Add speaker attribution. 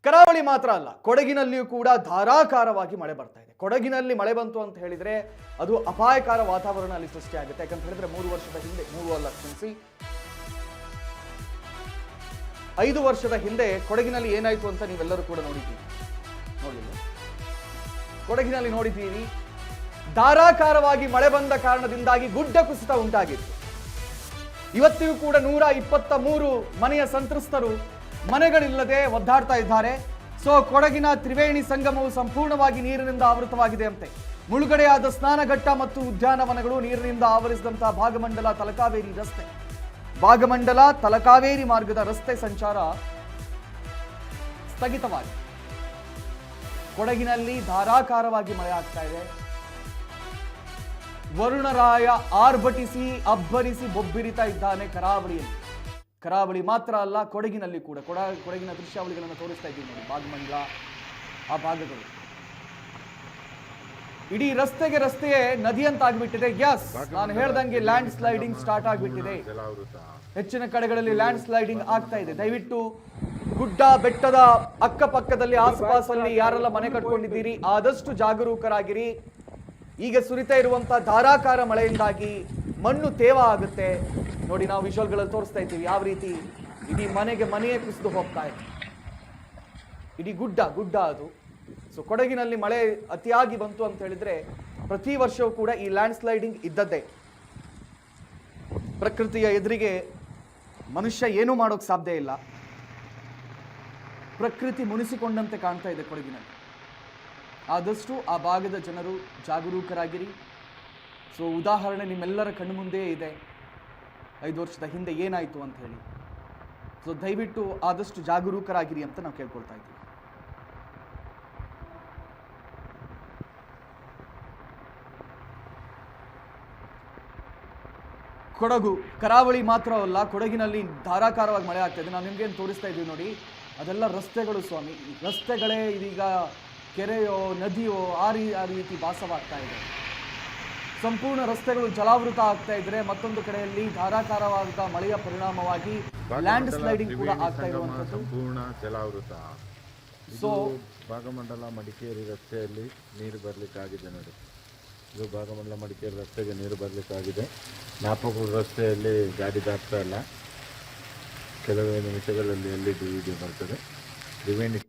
Speaker 1: ಕರಾವಳಿ ಮಾತ್ರ ಅಲ್ಲ, ಕೊಡಗಿನಲ್ಲಿಯೂ ಕೂಡ ಧಾರಾಕಾರವಾಗಿ ಮಳೆ ಬರ್ತಾ ಇದೆ. ಕೊಡಗಿನಲ್ಲಿ ಮಳೆ ಬಂತು ಅಂತ ಹೇಳಿದ್ರೆ ಅದು ಅಪಾಯಕಾರ ವಾತಾವರಣ ಅಲ್ಲಿ ಸೃಷ್ಟಿಯಾಗುತ್ತೆ. ಯಾಕಂತ ಹೇಳಿದ್ರೆ 3 ವರ್ಷದ ಹಿಂದೆ, 3 ಅಲ್ಲ ಕ್ಷಮಿಸಿ, 5 ವರ್ಷದ ಹಿಂದೆ ಕೊಡಗಿನಲ್ಲಿ ಏನಾಯ್ತು ಅಂತ ನೀವೆಲ್ಲರೂ ಕೂಡ ನೋಡಿದ್ದೀರಿ. ನೋಡಿಲ್ಲ? ಕೊಡಗಿನಲ್ಲಿ ನೋಡಿದ್ದೀರಿ, ಧಾರಾಕಾರವಾಗಿ ಮಳೆ ಬಂದ ಕಾರಣದಿಂದಾಗಿ ಗುಡ್ಡ ಕುಸಿತ ಉಂಟಾಗಿತ್ತು. ಇವತ್ತಿಗೂ ಕೂಡ 123 ಮನೆಯ ಸಂತ್ರಸ್ತರು ಮನೆಗಳಿಲ್ಲದೆ ಒದ್ದಾಡ್ತಾ ಇದ್ದಾರೆ. ಸೊ ಕೊಡಗಿನ ತ್ರಿವೇಣಿ ಸಂಗಮವು ಸಂಪೂರ್ಣವಾಗಿ ನೀರಿನಿಂದ ಆವೃತವಾಗಿದೆ ಅಂತೆ. ಮುಳುಗಡೆಯಾದ ಸ್ನಾನಘಟ್ಟ ಮತ್ತು ಉದ್ಯಾನವನಗಳು ನೀರಿನಿಂದ ಆವರಿಸಿದಂತಹ ಭಾಗಮಂಡಲ ತಲಕಾವೇರಿ ರಸ್ತೆ, ಭಾಗಮಂಡಲ ತಲಕಾವೇರಿ ಮಾರ್ಗದ ರಸ್ತೆ ಸಂಚಾರ ಸ್ಥಗಿತವಾಗಿದೆ. ಕೊಡಗಿನಲ್ಲಿ ಧಾರಾಕಾರವಾಗಿ ಮಳೆ ಆಗ್ತಾ ಇದೆ. ವರುಣರಾಯ ಆರ್ಭಟಿಸಿ ಅಬ್ಬರಿಸಿ ಬೊಬ್ಬಿರಿತಾ ಇದ್ದಾನೆ ಕರಾವಳಿಯಲ್ಲಿ. ಕರಾವಳಿ ಮಾತ್ರ ಅಲ್ಲ, ಕೊಡಗಿನಲ್ಲಿ ಕೂಡ ಕೊಡಗಿನ ದೃಶ್ಯಾವಳಿಗಳನ್ನು ತೋರಿಸ್ತಾ ಇದ್ದೀವಿ ನೋಡಿ. ಭಾಗಮಂಡಲ ಆ ಭಾಗಗಳು ಇಡೀ ರಸ್ತೆಯೇ ನದಿಯಂತಾಗ್ಬಿಟ್ಟಿದೆ. ಯಸ್, ನಾನು ಹೇಳ್ದಂಗೆ ಲ್ಯಾಂಡ್ ಸ್ಲೈಡಿಂಗ್ ಸ್ಟಾರ್ಟ್ ಆಗ್ಬಿಟ್ಟಿದೆ. ಹೆಚ್ಚಿನ ಕಡೆಗಳಲ್ಲಿ ಲ್ಯಾಂಡ್ ಸ್ಲೈಡಿಂಗ್ ಆಗ್ತಾ ಇದೆ. ದಯವಿಟ್ಟು ಗುಡ್ಡ ಬೆಟ್ಟದ ಅಕ್ಕಪಕ್ಕದಲ್ಲಿ ಆಸುಪಾಸಲ್ಲಿ ಯಾರೆಲ್ಲ ಮನೆ ಕಟ್ಕೊಂಡಿದ್ದೀರಿ ಆದಷ್ಟು ಜಾಗರೂಕರಾಗಿರಿ. ಈಗ ಸುರಿತಾ ಇರುವಂತಹ ಧಾರಾಕಾರ ಮಳೆಯಿಂದಾಗಿ ಮಣ್ಣು ತೇವ ಆಗುತ್ತೆ ನೋಡಿ. ನಾವು ವಿಜುವಲ್ಗಳಲ್ಲಿ ತೋರಿಸ್ತಾ ಇದ್ದೀವಿ ಯಾವ ರೀತಿ ಇಡೀ ಮನೆಯೇ ಕುಸಿದು ಹೋಗ್ತಾ ಇದೆ. ಇಡೀ ಗುಡ್ಡ ಅದು. ಸೊ ಕೊಡಗಿನಲ್ಲಿ ಮಳೆ ಅತಿಯಾಗಿ ಬಂತು ಅಂತ ಹೇಳಿದ್ರೆ ಪ್ರತಿ ವರ್ಷವೂ ಕೂಡ ಈ ಲ್ಯಾಂಡ್ ಸ್ಲೈಡಿಂಗ್ ಇದ್ದದ್ದೇ. ಪ್ರಕೃತಿಯ ಎದುರಿಗೆ ಮನುಷ್ಯ ಏನೂ ಮಾಡೋಕೆ ಸಾಧ್ಯ ಇಲ್ಲ. ಪ್ರಕೃತಿ ಮುನಿಸಿಕೊಂಡಂತೆ ಕಾಣ್ತಾ ಇದೆ ಕೊಡಗಿನಲ್ಲಿ. ಆದಷ್ಟು ಆ ಭಾಗದ ಜನರು ಜಾಗರೂಕರಾಗಿರಿ. ಸೊ ಉದಾಹರಣೆ ನಿಮ್ಮೆಲ್ಲರ ಕಣ್ಣು ಮುಂದೆಯೇ ಇದೆ, 5 ವರ್ಷದ ಹಿಂದೆ ಏನಾಯಿತು ಅಂತ ಹೇಳಿ. ಸೊ ದಯವಿಟ್ಟು ಆದಷ್ಟು ಜಾಗರೂಕರಾಗಿರಿ ಅಂತ ನಾವು ಕೇಳ್ಕೊಳ್ತಾ ಇದ್ದೀವಿ. ಕೊಡಗು ಕರಾವಳಿ ಮಾತ್ರವಲ್ಲ, ಕೊಡಗಿನಲ್ಲಿ ಧಾರಾಕಾರವಾಗಿ ಮಳೆ ಆಗ್ತಾ ಇದೆ. ನಾವು ನಿಮ್ಗೇನು ತೋರಿಸ್ತಾ ಇದ್ದೀವಿ ನೋಡಿ, ಅದೆಲ್ಲ ರಸ್ತೆಗಳು ಸ್ವಾಮಿ. ರಸ್ತೆಗಳೇ ಇದೀಗ ಕೆರೆಯೋ ನದಿಯೋ ಆ ರೀತಿ ಭಾಸವಾಗ್ತಾ ಇದೆ. ಸಂಪೂರ್ಣ ರಸ್ತೆಗಳು ಜಲಾವೃತ ಆಗ್ತಾ ಇದ್ರೆ, ಮತ್ತೊಂದು ಕಡೆಯಲ್ಲಿ ಧಾರಾಕಾರವಾದ ಮಳೆಯ ಪರಿಣಾಮವಾಗಿ ಲ್ಯಾಂಡ್ ಸ್ಲೈಡಿಂಗ್ ಕೂಡ ಆಗ್ತಾ ಇರುವಂತದ್ದು.
Speaker 2: ಸಂಪೂರ್ಣ ಜಲಾವೃತ. ಸೊ ಭಾಗಮಂಡಲ ಮಡಿಕೇರಿ ರಸ್ತೆಯಲ್ಲಿ ನೀರು ಬರಲಿಕ್ಕಾಗಿದೆ ನೋಡಿ. ಇದು ಭಾಗಮಂಡಲ ಮಡಿಕೇರಿ ರಸ್ತೆಗೆ ನೀರು ಬರಲಿಕ್ಕಾಗಿದೆ. ನಾಪಕೂರು ರಸ್ತೆಯಲ್ಲಿ ಗಾಡಿ ದಾಟ್ತಾ ಇಲ್ಲ. ಕೆಲವೇ ನಿಮಿಷಗಳಲ್ಲಿ LED ವಿಡಿಯೋ ಬರ್ತದೆ. ತ್ರಿವೇಣಿ